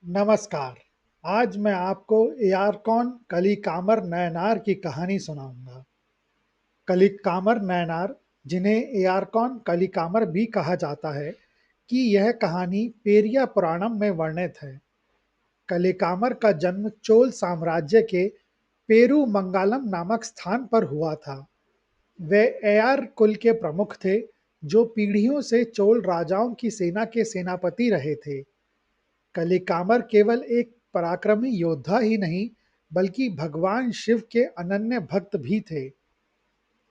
नमस्कार। आज मैं आपको एआरकॉन कलिकामर नयनार की कहानी सुनाऊंगा। कलिकामर नयनार, जिन्हें एआरकॉन कलिकामर भी कहा जाता है, कि यह कहानी पेरिया पुराणम में वर्णित है। कलिकामर का जन्म चोल साम्राज्य के पेरू मंगालम नामक स्थान पर हुआ था। वे एआर कुल के प्रमुख थे, जो पीढ़ियों से चोल राजाओं की सेना के सेनापति रहे थे। कलिकामर केवल एक पराक्रमी योद्धा ही नहीं, बल्कि भगवान शिव के अनन्य भक्त भी थे।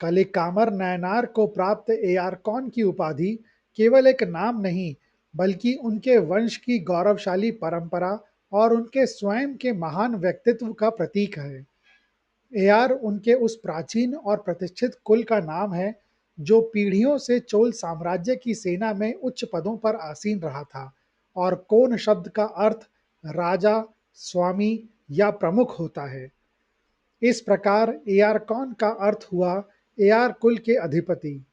कलिकामर नयनार को प्राप्त एआरकॉन की उपाधि केवल एक नाम नहीं, बल्कि उनके वंश की गौरवशाली परंपरा और उनके स्वयं के महान व्यक्तित्व का प्रतीक है। एआर उनके उस प्राचीन और प्रतिष्ठित कुल का नाम है, जो पीढ़ियों से चोल साम्राज्य की सेना में उच्च पदों पर आसीन रहा था, और कोन शब्द का अर्थ राजा, स्वामी या प्रमुख होता है। इस प्रकार एआरकॉन का अर्थ हुआ एआर कुल के अधिपति।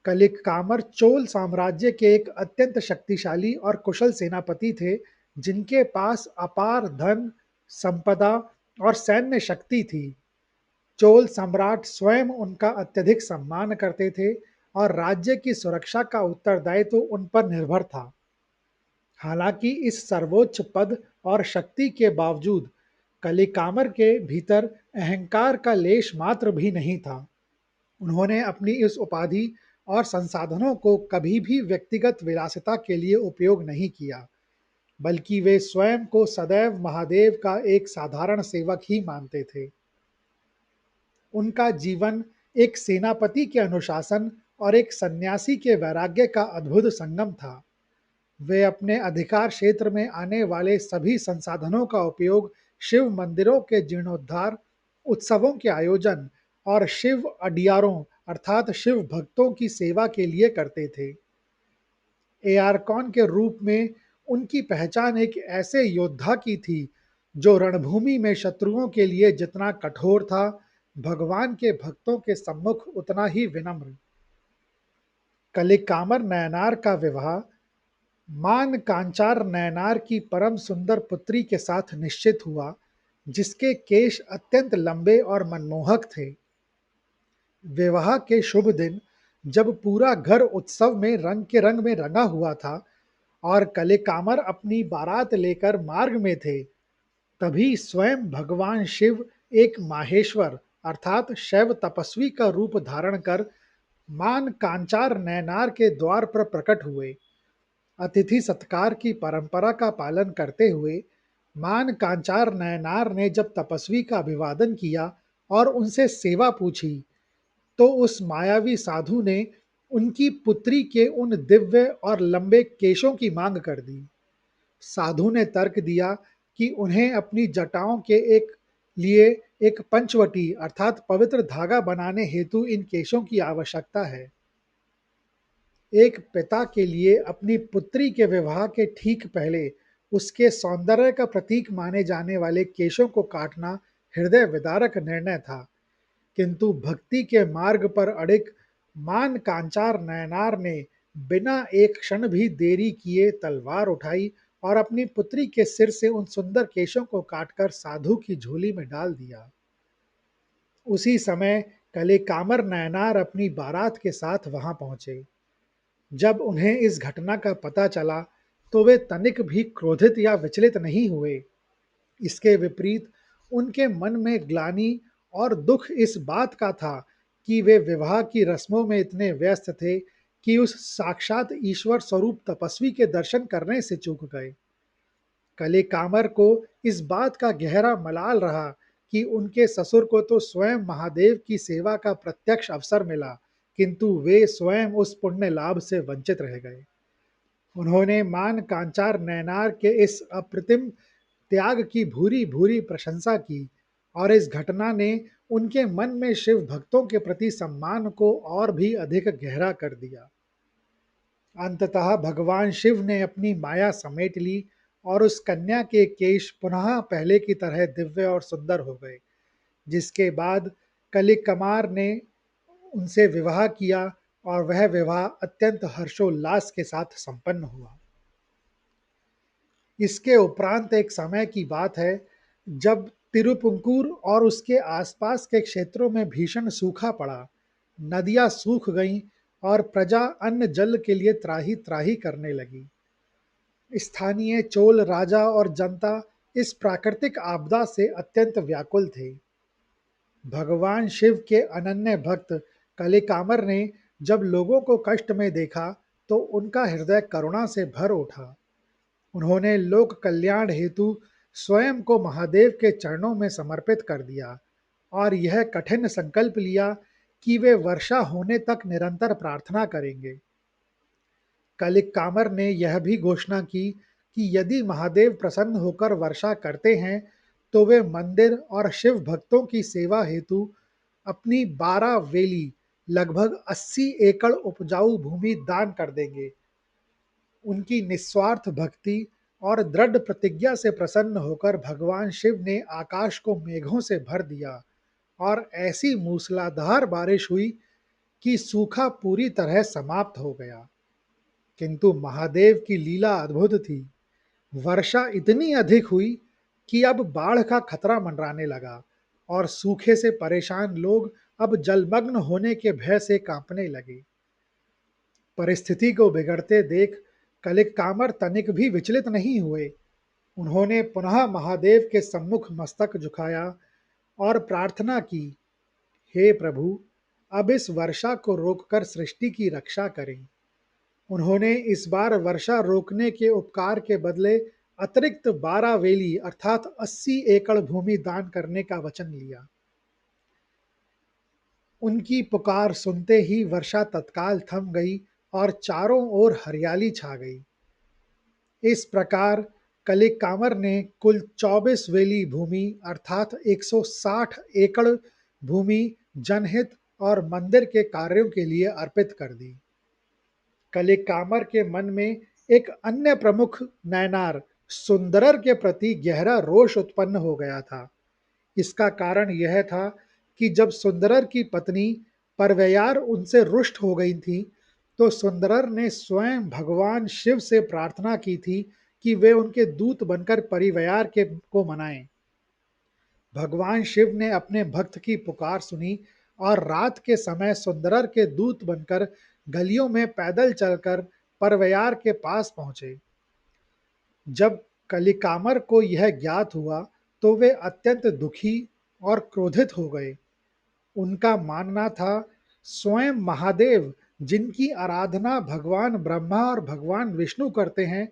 कलिक कामर चोल साम्राज्य के एक अत्यंत शक्तिशाली और कुशल सेनापति थे, जिनके पास अपार धन, संपदा और सैन्य शक्ति थी। चोल सम्राट स्वयं उनका अत्यधिक सम्मान करते थे, और राज्य की सुरक्षा का उत्तरदायित्व उन पर निर्भर था। हालांकि इस सर्वोच्च पद और शक्ति के बावजूद कलिकामर के भीतर अहंकार का लेश मात्र भी नहीं था। उन्होंने अपनी इस उपाधि और संसाधनों को कभी भी व्यक्तिगत विलासिता के लिए उपयोग नहीं किया, बल्कि वे स्वयं को सदैव महादेव का एक साधारण सेवक ही मानते थे। उनका जीवन एक सेनापति के अनुशासन और एक सन्यासी के वैराग्य का अद्भुत संगम था। वे अपने अधिकार क्षेत्र में आने वाले सभी संसाधनों का उपयोग शिव मंदिरों के जीर्णोद्धार, उत्सवों के आयोजन और शिव अडियारों अर्थात शिव भक्तों की सेवा के लिए करते थे। एआरकॉन के रूप में उनकी पहचान एक ऐसे योद्धा की थी, जो रणभूमि में शत्रुओं के लिए जितना कठोर था, भगवान के भक्तों के सम्मुख उतना ही विनम्र। कलिकामर नयनार का विवाह मान कांचार नयनार की परम सुंदर पुत्री के साथ निश्चित हुआ, जिसके केश अत्यंत लंबे और मनमोहक थे। विवाह के शुभ दिन, जब पूरा घर उत्सव में रंग के रंग में रंगा हुआ था और कलिकामर अपनी बारात लेकर मार्ग में थे, तभी स्वयं भगवान शिव एक माहेश्वर अर्थात शैव तपस्वी का रूप धारण कर मान कांचार नयनार के द्वार पर प्रकट हुए। अतिथि सत्कार की परंपरा का पालन करते हुए मान कांचार नयनार ने जब तपस्वी का अभिवादन किया और उनसे सेवा पूछी, तो उस मायावी साधु ने उनकी पुत्री के उन दिव्य और लंबे केशों की मांग कर दी। साधु ने तर्क दिया कि उन्हें अपनी जटाओं के एक लिए एक पंचवटी अर्थात पवित्र धागा बनाने हेतु इन केशों की आवश्यकता है। एक पिता के लिए अपनी पुत्री के विवाह के ठीक पहले उसके सौंदर्य का प्रतीक माने जाने वाले केशों को काटना हृदय विदारक निर्णय था। किंतु भक्ति के मार्ग पर अडिग मान कांचार नयनार ने बिना एक क्षण भी देरी किए तलवार उठाई और अपनी पुत्री के सिर से उन सुंदर केशों को काटकर साधु की झोली में डाल दिया। उसी समय कलिकामर नयनार अपनी बारात के साथ वहां पहुंचे। जब उन्हें इस घटना का पता चला, तो वे तनिक भी क्रोधित या विचलित नहीं हुए। इसके विपरीत उनके मन में ग्लानि और दुख इस बात का था कि वे विवाह की रस्मों में इतने व्यस्त थे कि उस साक्षात ईश्वर स्वरूप तपस्वी के दर्शन करने से चूक गए। कलिकामर को इस बात का गहरा मलाल रहा कि उनके ससुर को तो स्वयं महादेव की सेवा का प्रत्यक्ष अवसर मिला, किंतु वे स्वयं उस पुण्य लाभ से वंचित रह गए। उन्होंने मान कांचार नयनार के इस अप्रतिम त्याग की भूरी भूरी प्रशंसा की, और इस घटना ने उनके मन में शिव भक्तों के प्रति सम्मान को और भी अधिक गहरा कर दिया। अंततः भगवान शिव ने अपनी माया समेट ली, और उस कन्या के केश पुनः पहले की तरह दिव्य और सुंदर हो गए, जिसके बाद कलिकमार ने उनसे विवाह किया, और वह विवाह अत्यंत हर्षोल्लास के साथ संपन्न हुआ। इसके उपरांत एक समय की बात है जब तिरुपुंकूर और उसके आसपास के क्षेत्रों में भीषण सूखा पड़ा। नदियां सूख गईं और प्रजा अन्न जल के लिए त्राही त्राही करने लगी। स्थानीय चोल राजा और जनता इस प्राकृतिक आपदा से अत्यंत व्याकुल थे। भगवान शिव के अनन्य भक्त कलिकामर ने जब लोगों को कष्ट में देखा तो उनका हृदय करुणा से भर उठा। उन्होंने लोक कल्याण हेतु स्वयं को महादेव के चरणों में समर्पित कर दिया और यह कठिन संकल्प लिया कि वे वर्षा होने तक निरंतर प्रार्थना करेंगे। कलिक कामर ने यह भी घोषणा की कि यदि महादेव प्रसन्न होकर वर्षा करते हैं तो वे मंदिर और शिव भक्तों की सेवा हेतु अपनी 12 वेली लगभग 80 एकड़ उपजाऊ भूमि दान कर देंगे। उनकी निस्वार्थ भक्ति और दृढ़ प्रतिज्ञा से प्रसन्न होकर भगवान शिव ने आकाश को मेघों से भर दिया और ऐसी मूसलाधार बारिश हुई कि सूखा पूरी तरह समाप्त हो गया। किंतु महादेव की लीला अद्भुत थी। वर्षा इतनी अधिक हुई कि अब बाढ़ का खतरा मंडराने लगा और सूखे से परेशान लोग अब जलमग्न होने के भय से कांपने लगे। परिस्थिति को बिगड़ते देख कलिक कामर तनिक भी विचलित नहीं हुए। उन्होंने पुनः महादेव के सम्मुख मस्तक झुकाया और प्रार्थना की, हे प्रभु, अब इस वर्षा को रोककर सृष्टि की रक्षा करें। उन्होंने इस बार वर्षा रोकने के उपकार के बदले अतिरिक्त 12 वेली अर्थात 80 एकड़ भूमि दान करने का वचन लिया। उनकी पुकार सुनते ही वर्षा तत्काल थम गई और चारों ओर हरियाली छा गई। इस प्रकार कलिक कामर ने कुल 24 वेली भूमि अर्थात 160 एकड़ भूमि जनहित और मंदिर के कार्यों के लिए अर्पित कर दी। कलिक कामर के मन में एक अन्य प्रमुख नैनार सुंदरर के प्रति गहरा रोष उत्पन्न हो गया था। इसका कारण यह था कि जब सुंदरर की पत्नी परवैयार उनसे रुष्ट हो गई थी तो सुंदरर ने स्वयं भगवान शिव से प्रार्थना की थी कि वे उनके दूत बनकर परिवयार के को मनाएं। भगवान शिव ने अपने भक्त की पुकार सुनी और रात के समय सुंदरर के दूत बनकर गलियों में पैदल चलकर परवयार के पास पहुंचे। जब कलिकामर को यह ज्ञात हुआ तो वे अत्यंत दुखी और क्रोधित हो गए। उनका मानना था स्वयं महादेव जिनकी आराधना भगवान ब्रह्मा और भगवान विष्णु करते हैं,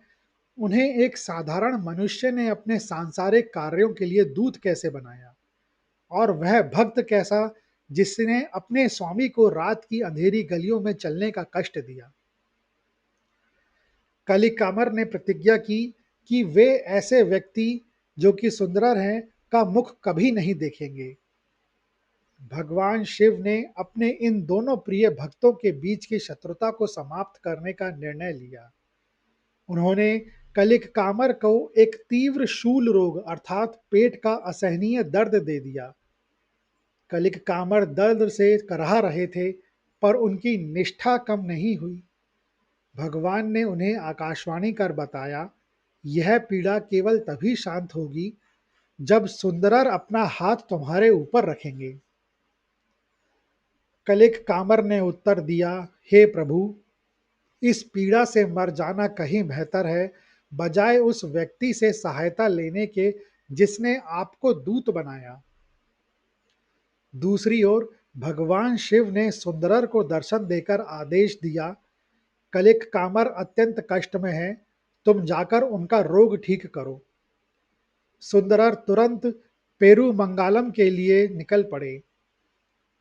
उन्हें एक साधारण मनुष्य ने अपने सांसारिक कार्यों के लिए दूत कैसे बनाया, और वह भक्त कैसा जिसने अपने स्वामी को रात की अंधेरी गलियों में चलने का कष्ट दिया। कलिकामर ने प्रतिज्ञा की कि वे ऐसे व्यक्ति जो कि सुंदर हैं का मुख कभी नहीं देखेंगे। भगवान शिव ने अपने इन दोनों प्रिय भक्तों के बीच की शत्रुता को समाप्त करने का निर्णय लिया। उन्होंने कलिक कामर को एक तीव्र शूल रोग अर्थात पेट का असहनीय दर्द दे दिया। कलिक कामर दर्द से कराह रहे थे पर उनकी निष्ठा कम नहीं हुई। भगवान ने उन्हें आकाशवाणी कर बताया, यह पीड़ा केवल तभी शांत होगी जब सुंदरर अपना हाथ तुम्हारे ऊपर रखेंगे। कलिक कामर ने उत्तर दिया, हे प्रभु, इस पीड़ा से मर जाना कहीं बेहतर है बजाय उस व्यक्ति से सहायता लेने के जिसने आपको दूत बनाया। दूसरी ओर भगवान शिव ने सुंदरर को दर्शन देकर आदेश दिया, कलिक कामर अत्यंत कष्ट में है, तुम जाकर उनका रोग ठीक करो। सुंदरर तुरंत पेरूमंगालम के लिए निकल पड़े।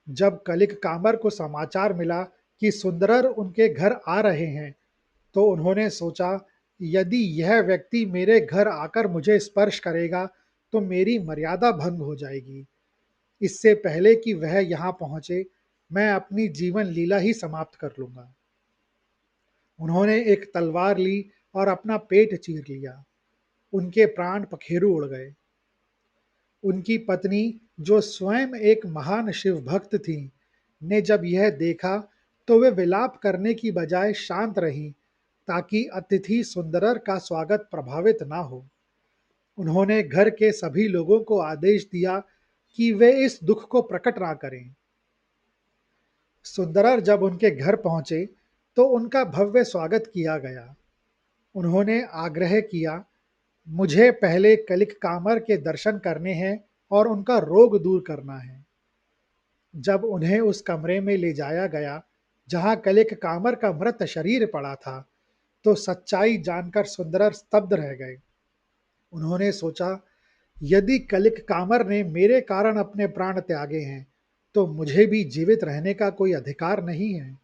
जब कलिक कामर को समाचार मिला कि सुंदरर उनके घर आ रहे हैं तो उन्होंने सोचा, यदि यह व्यक्ति मेरे घर आकर मुझे स्पर्श करेगा तो मेरी मर्यादा भंग हो जाएगी। इससे पहले कि वह यहाँ पहुंचे मैं अपनी जीवन लीला ही समाप्त कर लूंगा। उन्होंने एक तलवार ली और अपना पेट चीर लिया। उनके प्राण पखेरु उड़ गए। उनकी पत्नी जो स्वयं एक महान शिव भक्त थी ने जब यह देखा तो वे विलाप करने की बजाय शांत रहीं ताकि अतिथि सुंदरर का स्वागत प्रभावित ना हो। उन्होंने घर के सभी लोगों को आदेश दिया कि वे इस दुख को प्रकट ना करें। सुंदरर जब उनके घर पहुंचे तो उनका भव्य स्वागत किया गया। उन्होंने आग्रह किया, मुझे पहले कलिक कामर के दर्शन करने हैं और उनका रोग दूर करना है। जब उन्हें उस कमरे में ले जाया गया जहां कलिक कामर का मृत शरीर पड़ा था, तो सच्चाई जानकर सुंदरर स्तब्ध रह गए। उन्होंने सोचा, यदि कलिक कामर ने मेरे कारण अपने प्राण त्यागे हैं, तो मुझे भी जीवित रहने का कोई अधिकार नहीं है।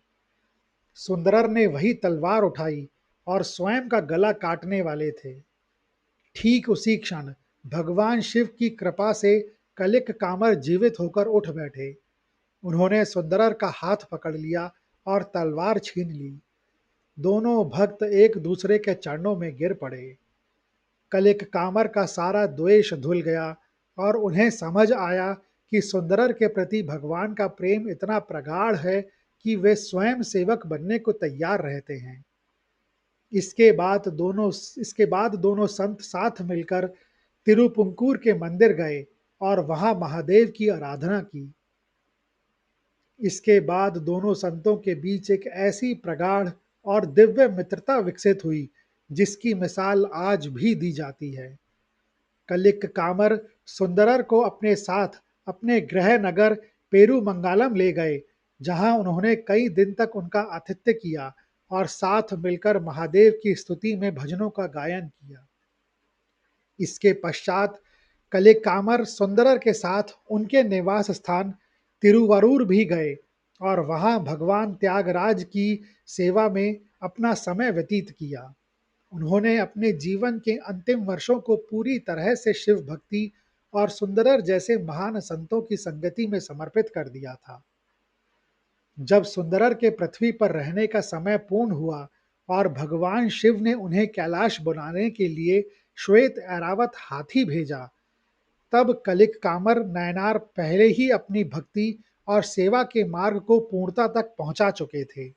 सुंदरर ने वही तलवार उठाई और स्वयं का गला काटने वाले थे। ठीक उसी क्षण भगवान शिव की कृपा से कलिक कामर जीवित होकर उठ बैठे। उन्होंने सुंदरर का हाथ पकड़ लिया और तलवार छीन ली। दोनों भक्त एक दूसरे के चरणों में गिर पड़े। कलिक कामर का सारा द्वेष धुल गया और उन्हें समझ आया कि सुंदरर के प्रति भगवान का प्रेम इतना प्रगाढ़ है कि वे स्वयं सेवक बनने को तैयार रहते हैं। इसके बाद दोनों संत साथ मिलकर तिरुपुंकूर के मंदिर गए और वहां महादेव की आराधना की। इसके बाद दोनों संतों के बीच एक ऐसी प्रगाढ़ और दिव्य मित्रता विकसित हुई जिसकी मिसाल आज भी दी जाती है। कलिक कामर सुंदरर को अपने साथ अपने गृह नगर पेरूमंगालम ले गए, जहां उन्होंने कई दिन तक उनका आतिथ्य किया और साथ मिलकर महादेव की स्तुति में भजनों का गायन किया। इसके पश्चात कलेकामर सुंदरर के साथ उनके निवास स्थान तिरुवरूर भी गए और वहां भगवान त्यागराज की सेवा में अपना समय व्यतीत किया। उन्होंने अपने जीवन के अंतिम वर्षों को पूरी तरह से शिव भक्ति और सुंदरर जैसे महान संतों की संगति में समर्पित कर दिया था। जब सुंदरर के पृथ्वी पर रहने का समय पूर्ण हुआ और भगवान शिव ने उन्हें कैलाश बनाने के लिए श्वेत ऐरावत हाथी भेजा, तब कलिक कामर नयनार पहले ही अपनी भक्ति और सेवा के मार्ग को पूर्णता तक पहुंचा चुके थे।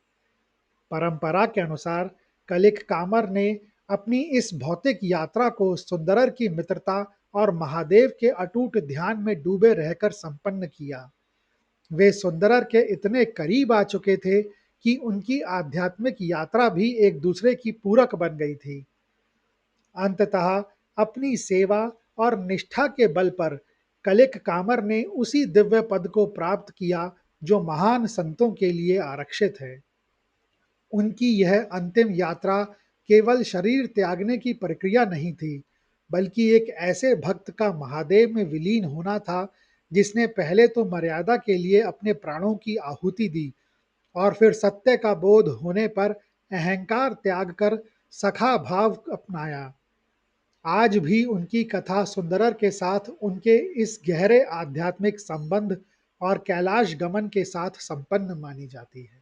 परंपरा के अनुसार कलिक कामर ने अपनी इस भौतिक यात्रा को सुंदरर की मित्रता और महादेव के अटूट ध्यान में डूबे रहकर संपन्न किया। वे सुंदरर के इतने करीब आ चुके थे कि उनकी आध्यात्मिक यात्रा भी एक दूसरे की पूरक बन गई थी। अंततः अपनी सेवा और निष्ठा के बल पर कलिक कामर ने उसी दिव्य पद को प्राप्त किया जो महान संतों के लिए आरक्षित है। उनकी यह अंतिम यात्रा केवल शरीर त्यागने की प्रक्रिया नहीं थी, बल्कि एक ऐसे भक्त का महादेव में विलीन होना था जिसने पहले तो मर्यादा के लिए अपने प्राणों की आहुति दी और फिर सत्य का बोध होने पर अहंकार त्याग कर सखा भाव अपनाया। आज भी उनकी कथा सुंदरर के साथ उनके इस गहरे आध्यात्मिक संबंध और कैलाश गमन के साथ संपन्न मानी जाती है।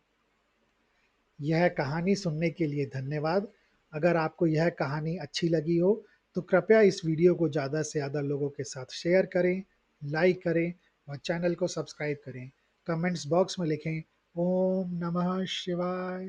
यह कहानी सुनने के लिए धन्यवाद। अगर आपको यह कहानी अच्छी लगी हो तो कृपया इस वीडियो को ज़्यादा से ज़्यादा लोगों के साथ शेयर करें, लाइक करें और चैनल को सब्सक्राइब करें। कमेंट्स बॉक्स में लिखें, ओम नमः शिवाय।